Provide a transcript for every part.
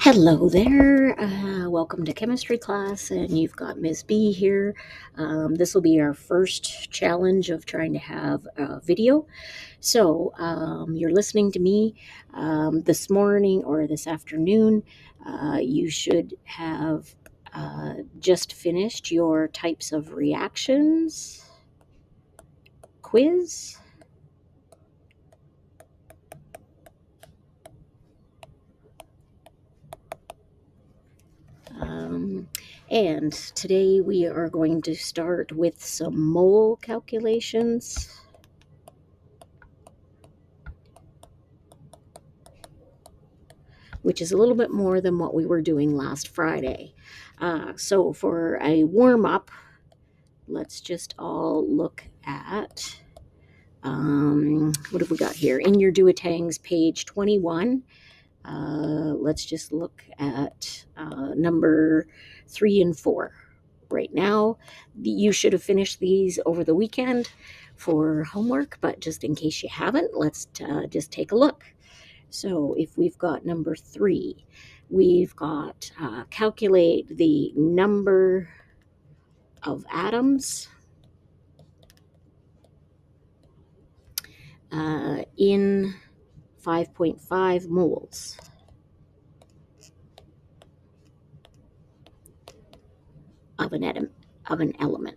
Hello there. Welcome to chemistry class, and you've got Ms. B here. This will be our first challenge of trying to have a video. So you're listening to me this morning or this afternoon. You should have just finished your types of reactions quiz. And today we are going to start with some mole calculations. Which is a little bit more than what we were doing last Friday. So for a warm-up, let's just all look at, what have we got here? In your duotangs, page 21. Let's just look at number 3 and 4. Right now, you should have finished these over the weekend for homework, but just in case you haven't, let's just take a look. So if we've got number 3, we've got calculate the number of atoms in 5.5 moles. Of an element.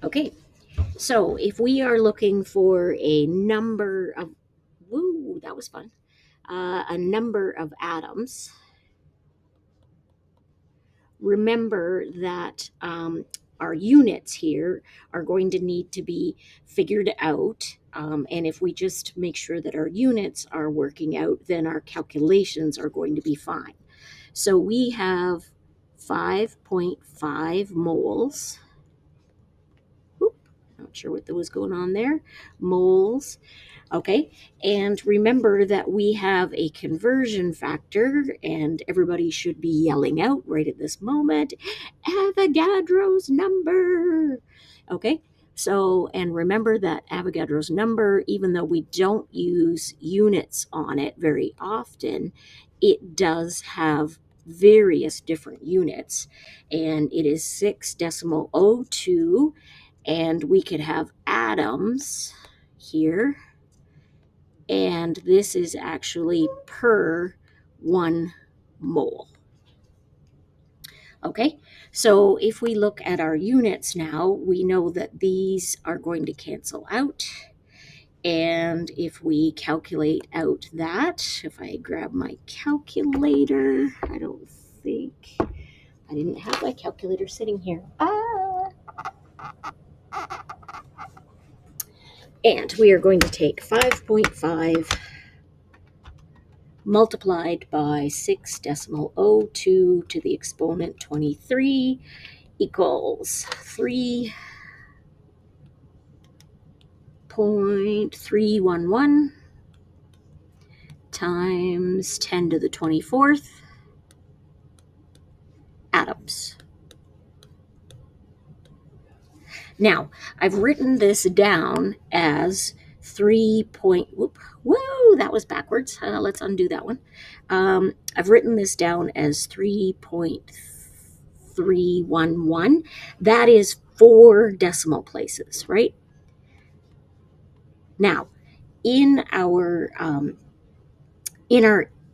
Okay, so if we are looking for a number of, woo, that was fun, a number of atoms, remember that our units here are going to need to be figured out. And if we just make sure that our units are working out, then our calculations are going to be fine. So we have 5.5 moles. Oop, not sure what was going on there. Moles. Okay, and remember that we have a conversion factor, and everybody should be yelling out right at this moment, Avogadro's number. Okay, so, and remember that Avogadro's number, even though we don't use units on it very often, it does have various different units, and it is 6.02, and we could have atoms here. And this is actually per 1 mole. Okay, so if we look at our units now, we know that these are going to cancel out. And if we calculate out that, if I grab my calculator, I don't think, I didn't have my calculator sitting here. And we are going to take 5.5 multiplied by 6.02 to the exponent 23 equals 3.311 times 10 to the 24th atoms. Now, I've written this down as 3. Whoa, that was backwards. Let's undo that one. I've written this down as 3.311. That is 4 decimal places, right? Now, in our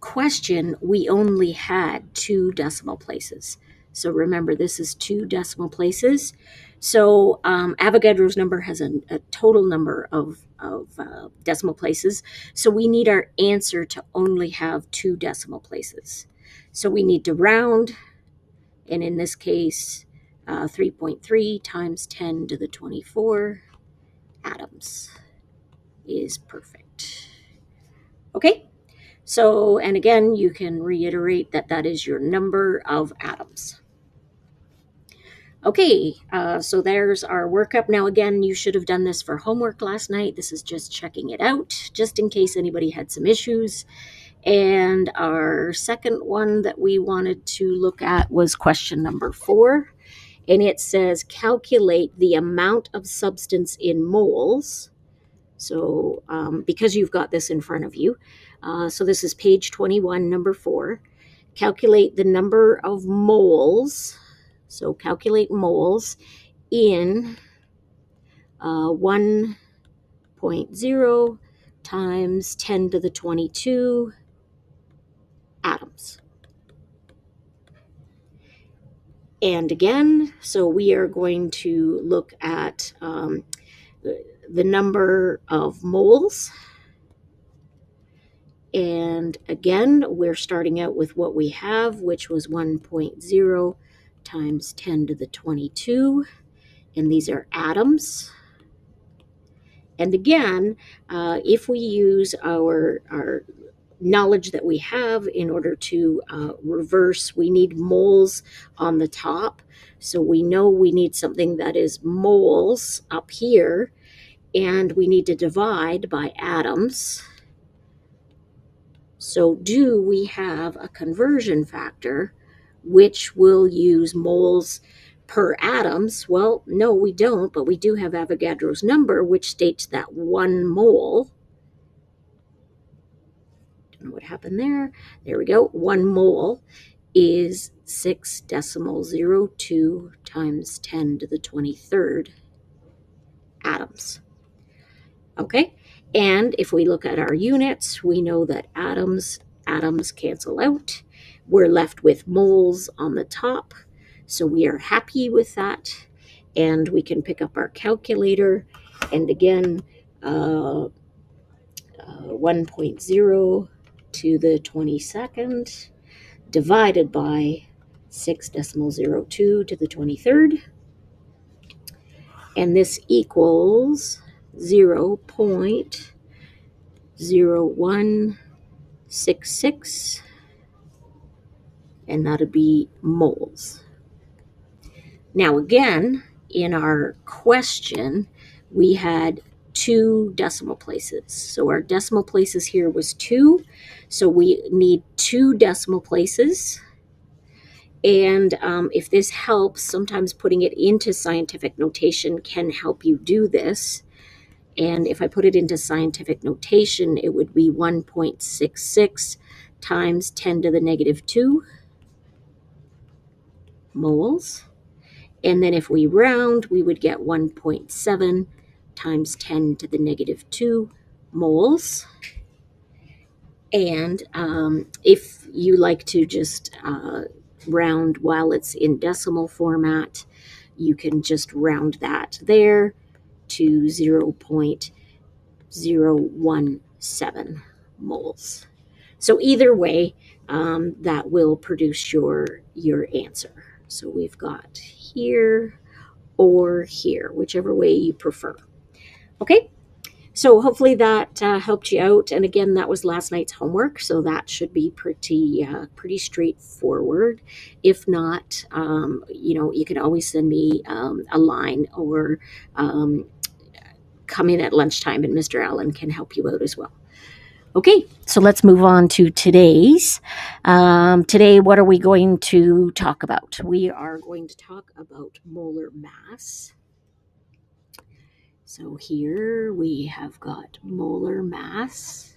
question, we only had 2 decimal places. So remember, this is 2 decimal places. So Avogadro's number has a total number of decimal places. So we need our answer to only have 2 decimal places. So we need to round, and in this case, 3.3 times 10 to the 24 atoms is perfect. Okay? So, and again, you can reiterate that that is your number of atoms. Okay, so there's our workup. Now, again, you should have done this for homework last night. This is just checking it out, just in case anybody had some issues. And our second one that we wanted to look at was question number 4. And it says, calculate the amount of substance in moles So because you've got this in front of you, so this is page 21, number 4. Calculate the number of moles. So calculate moles in 1.0 times 10 to the 22 atoms. And again, so we are going to look at the number of moles. And again, we're starting out with what we have, which was 1.0 times 10 to the 22. And these are atoms. And again, if we use our knowledge that we have in order to reverse, we need moles on the top. So we know we need something that is moles up here, and we need to divide by atoms. So do we have a conversion factor which will use moles per atoms? Well, no, we don't, but we do have Avogadro's number, which states that 1 mole, don't know what happened there. There we go. 1 mole is 6.02 times 10 to the 23rd atoms. Okay, and if we look at our units, we know that atoms cancel out. We're left with moles on the top, so we are happy with that. And we can pick up our calculator, and again, 1.0 to the 22nd divided by 6.02 to the 23rd, and this equals 0.0166, and that'll be moles. Now again, in our question, we had 2 decimal places. So our decimal places here was 2. So we need 2 decimal places. And if this helps, sometimes putting it into scientific notation can help you do this. And if I put it into scientific notation, it would be 1.66 times 10 to the negative 2 moles. And then if we round, we would get 1.7 times 10 to the negative 2 moles. And if you like to just round while it's in decimal format, you can just round that there to 0.017 moles. So either way, that will produce your answer. So we've got here or here, whichever way you prefer. Okay, so hopefully that helped you out. And again, that was last night's homework, so that should be pretty straightforward. If not, you can always send me a line or come in at lunchtime, and Mr. Allen can help you out as well. Okay, so let's move on to today's. Today, what are we going to talk about? We are going to talk about molar mass. So here we have got molar mass.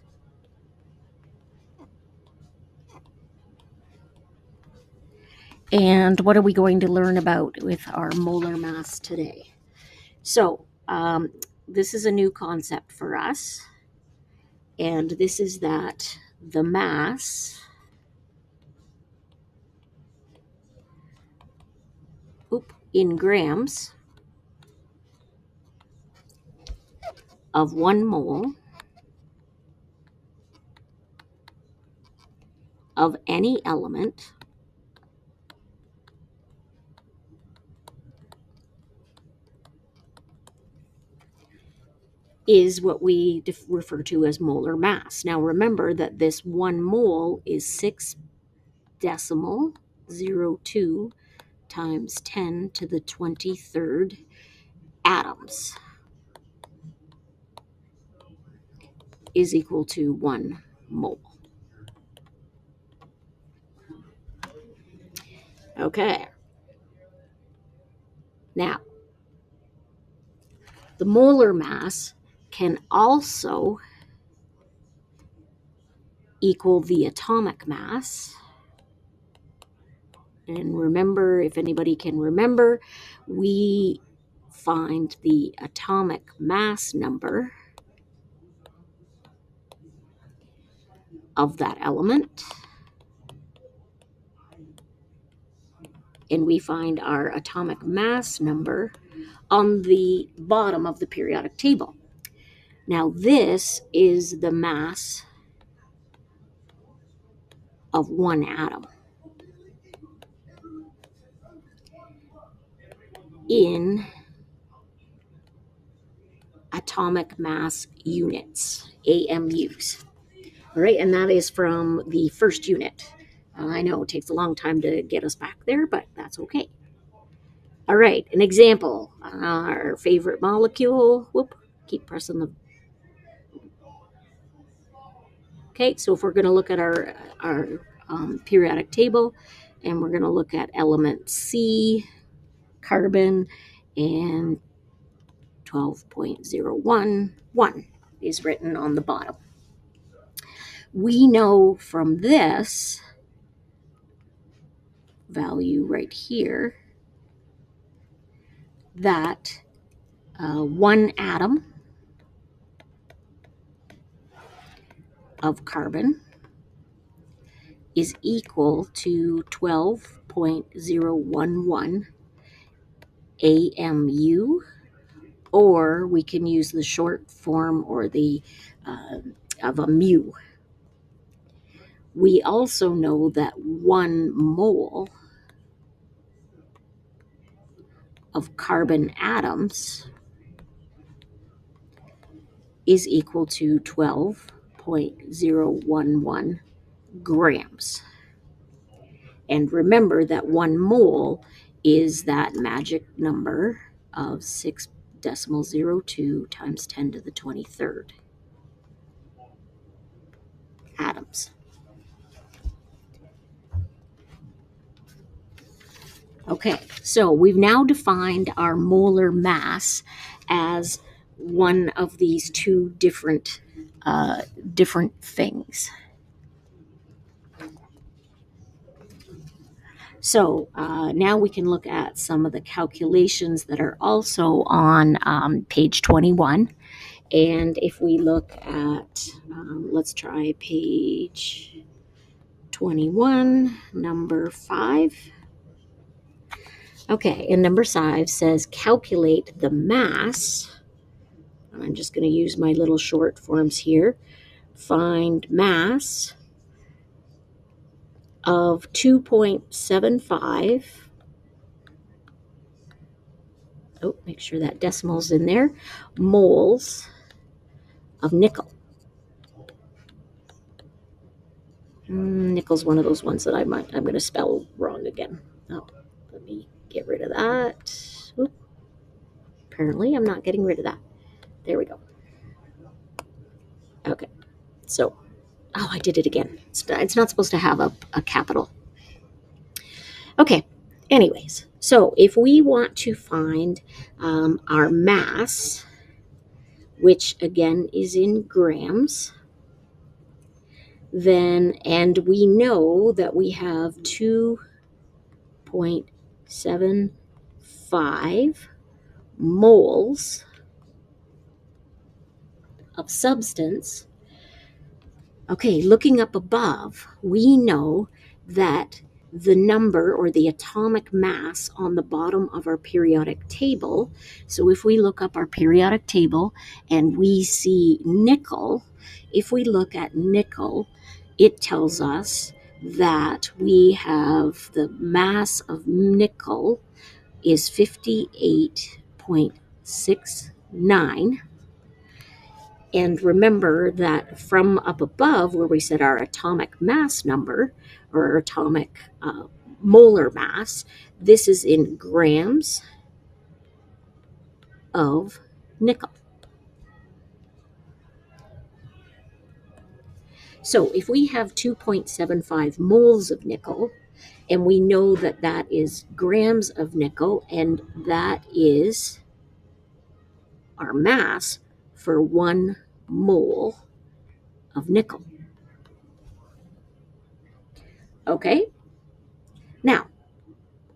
And what are we going to learn about with our molar mass today? So this is a new concept for us. And this is that the mass in grams of 1 mole of any element is what we refer to as molar mass. Now remember that this 1 mole is 6.02 times 10 to the 23rd atoms is equal to 1 mole. Okay. Now, the molar mass can also equal the atomic mass. And remember, if anybody can remember, we find the atomic mass number of that element, and we find our atomic mass number on the bottom of the periodic table. Now, this is the mass of one atom in atomic mass units, AMUs. All right, and that is from the first unit. I know it takes a long time to get us back there, but that's okay. All right, an example. Our favorite molecule. Whoop, keep pressing the. Okay, so if we're going to look at our periodic table, and we're going to look at element C, carbon, and 12.011 is written on the bottom. We know from this value right here that one atom of carbon is equal to 12.011 AMU, or we can use the short form or the of a mu. We also know that 1 mole of carbon atoms is equal to 12.011 grams. And remember that 1 mole is that magic number of 6.02 times 10 to the 23rd atoms. Okay, so we've now defined our molar mass as one of these two different things. So now we can look at some of the calculations that are also on page 21. And if we look at, let's try page 21, number 5. Okay, and number 5 says calculate the mass. I'm just going to use my little short forms here. Find mass of 2.75. Oh, make sure that decimal's in there. Moles of nickel. Nickel's one of those ones that I'm going to spell wrong again. Oh, let me get rid of that. Oop. Apparently, I'm not getting rid of that. There we go. Okay, so, oh, I did it again. It's not supposed to have a capital. Okay, anyways, so if we want to find our mass, which again is in grams, then, and we know that we have 2.75 moles of substance. Okay, looking up above, we know that the number or the atomic mass on the bottom of our periodic table. So if we look up our periodic table and we see nickel, if we look at nickel, it tells us that we have the mass of nickel is 58.69. And remember that from up above, where we said our atomic mass number or our atomic molar mass, this is in grams of nickel. So if we have 2.75 moles of nickel, and we know that that is grams of nickel, and that is our mass, for 1 mole of nickel. Okay? Now,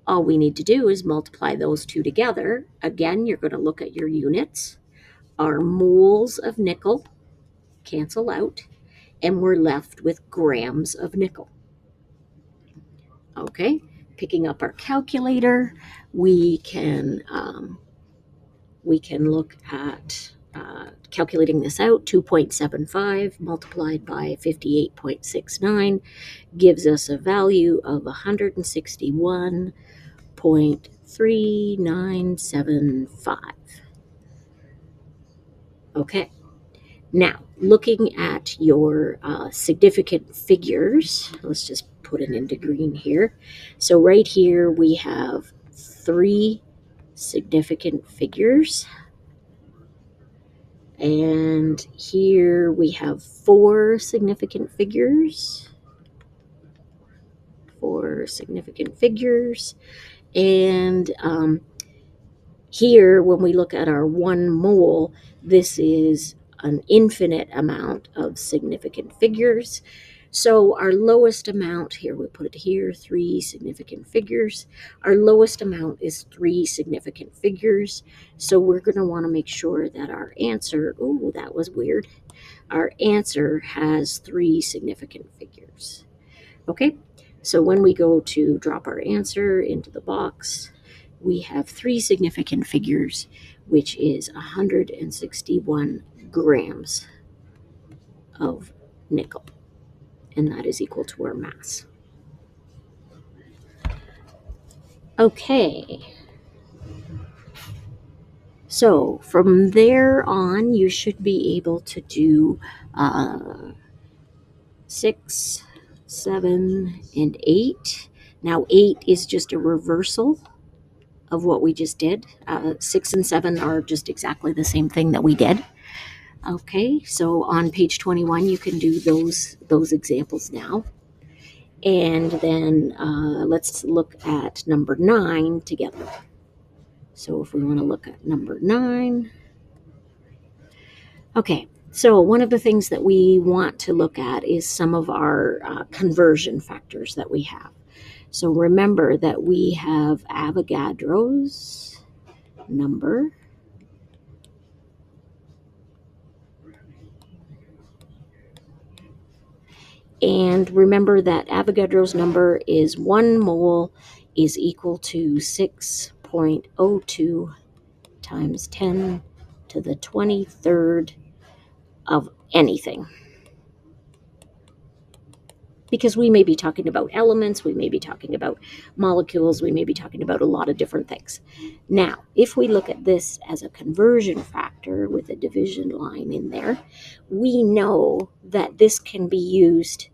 all we need to do is multiply those two together. Again, you're going to look at your units. Our moles of nickel cancel out, and we're left with grams of nickel. Okay? Picking up our calculator, we can look at calculating this out. 2.75 multiplied by 58.69 gives us a value of 161.3975. Okay. Now, looking at your significant figures, let's just put it into green here. So right here we have 3 significant figures. And here we have 4 significant figures. 4 significant figures. And here, when we look at our 1 mole, this is an infinite amount of significant figures. So our lowest amount, here we put it here, 3 significant figures. Our lowest amount is 3 significant figures. So we're going to want to make sure that our answer, oh, that was weird. Our answer has 3 significant figures. Okay, so when we go to drop our answer into the box, we have 3 significant figures, which is 161 grams of nickel, and that is equal to our mass. Okay, so from there on, you should be able to do 6, 7, and 8. Now 8 is just a reversal of what we just did. 6 and 7 are just exactly the same thing that we did. Okay, so on page 21, you can do those examples now. And then let's look at number 9 together. So if we want to look at number 9. Okay, so one of the things that we want to look at is some of our conversion factors that we have. So remember that we have Avogadro's number. And remember that Avogadro's number is 1 mole is equal to 6.02 times 10 to the 23rd of anything. Because we may be talking about elements, we may be talking about molecules, we may be talking about a lot of different things. Now, if we look at this as a conversion factor with a division line in there, we know that this can be used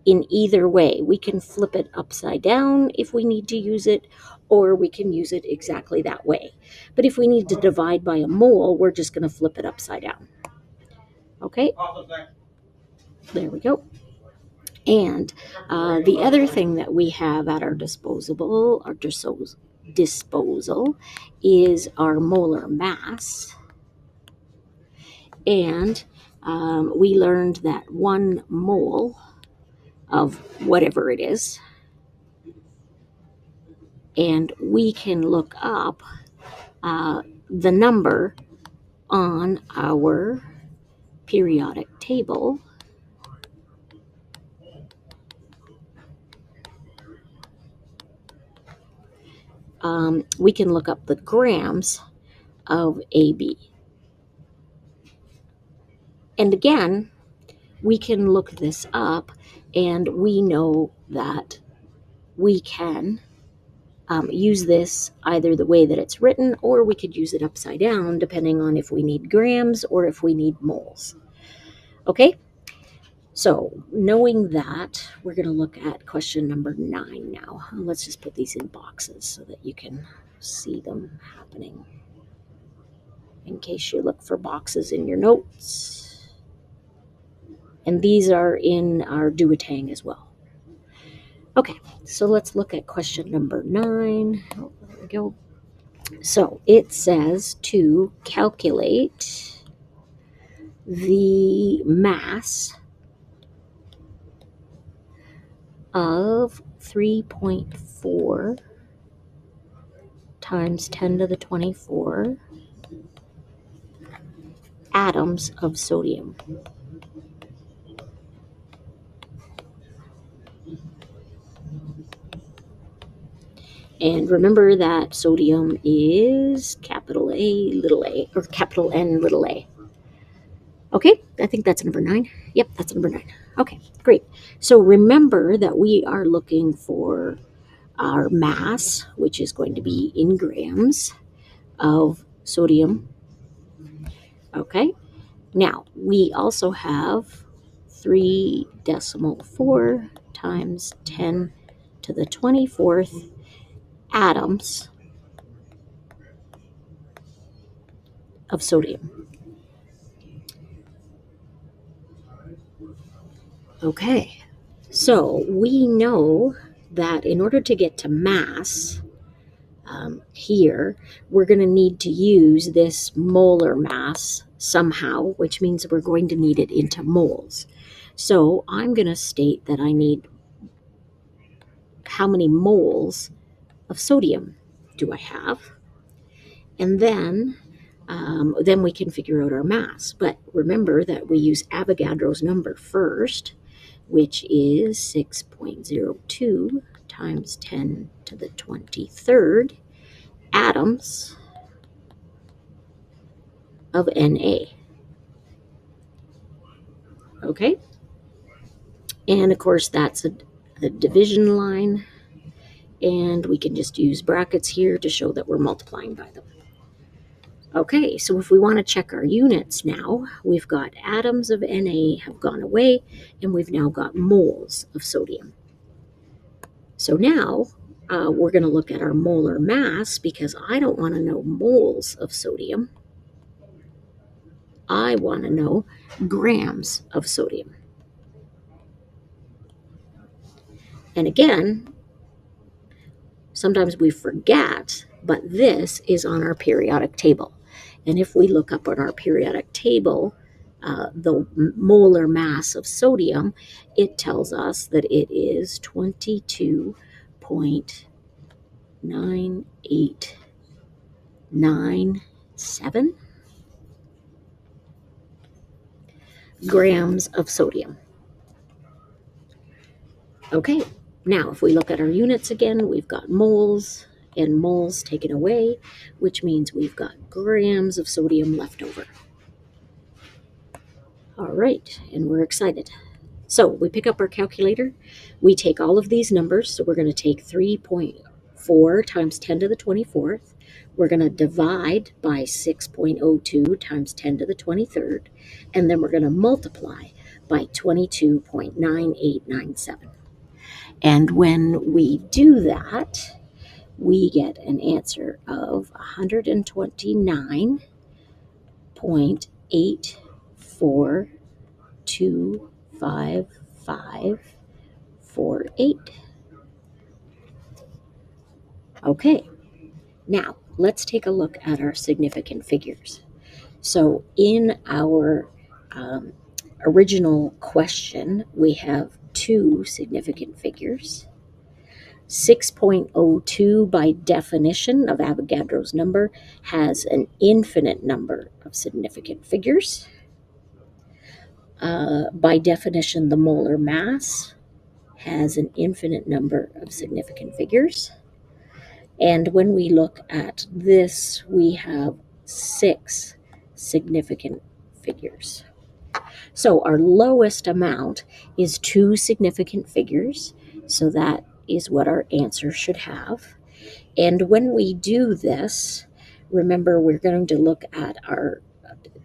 in either way. We can flip it upside down if we need to use it, or we can use it exactly that way. But if we need to divide by a mole, we're just going to flip it upside down. Okay? There we go. And the other thing that we have at our disposal is our molar mass. And we learned that 1 mole of whatever it is, and we can look up the number on our periodic table. We can look up the grams of AB. And again, we can look this up, and we know that we can use this either the way that it's written, or we could use it upside down, depending on if we need grams or if we need moles. Okay? So knowing that, we're going to look at question number 9 now. Let's just put these in boxes so that you can see them happening, in case you look for boxes in your notes. And these are in our duotang as well. Okay, so let's look at question number 9. Oh, there we go. So it says to calculate the mass of 3.4 times 10 to the 24 atoms of sodium. And remember that sodium is capital A, little a, or capital N, little a. Okay, I think that's number 9. Yep, that's number 9. Okay, great. So remember that we are looking for our mass, which is going to be in grams of sodium. Okay, now we also have 3.4 times 10 to the 24th atoms of sodium. Okay, so we know that in order to get to mass, here, we're going to need to use this molar mass somehow, which means we're going to need it into moles. So I'm going to state that I need how many moles of sodium do I have, and then we can figure out our mass. But remember that we use Avogadro's number first, which is 6.02 times 10 to the 23rd atoms of Na. Okay? And of course, that's a division line, and we can just use brackets here to show that we're multiplying by them. Okay, so if we want to check our units now, we've got atoms of Na have gone away, and we've now got moles of sodium. So now we're going to look at our molar mass, because I don't want to know moles of sodium. I want to know grams of sodium. And again, sometimes we forget, but this is on our periodic table. And if we look up on our periodic table, the molar mass of sodium, it tells us that it is 22.9897 grams of sodium. Okay, now if we look at our units again, we've got moles and moles taken away, which means we've got grams of sodium left over. All right, and we're excited. So we pick up our calculator. We take all of these numbers. So we're going to take 3.4 times 10 to the 24th. We're going to divide by 6.02 times 10 to the 23rd. And then we're going to multiply by 22.9897. And when we do that, we get an answer of 129.84255548. Okay, now let's take a look at our significant figures. So in our original question, we have 2 significant figures. 6.02, by definition of Avogadro's number, has an infinite number of significant figures. By definition, the molar mass has an infinite number of significant figures. And when we look at this, we have 6 significant figures. So our lowest amount is 2 significant figures. So that is what our answer should have. And when we do this, remember, we're going to look at our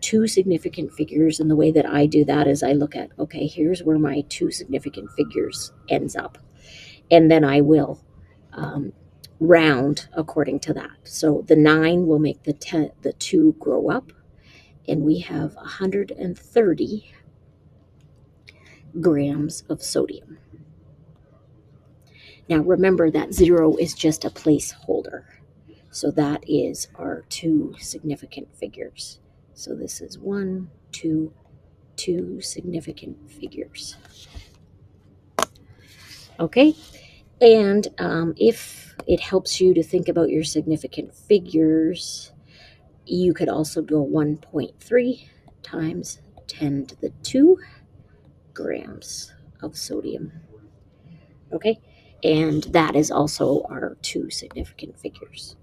2 significant figures. And the way that I do that is I look at, okay, here's where my 2 significant figures ends up. And then I will round according to that. So the 9 will make the 2 grow up. And we have 130 grams of sodium. Now remember that 0 is just a placeholder. So that is our 2 significant figures. So this is 1, 2, two significant figures. Okay, and if it helps you to think about your significant figures, you could also go 1.3 times 10 to the 2 grams of sodium. Okay, and that is also our two significant figures.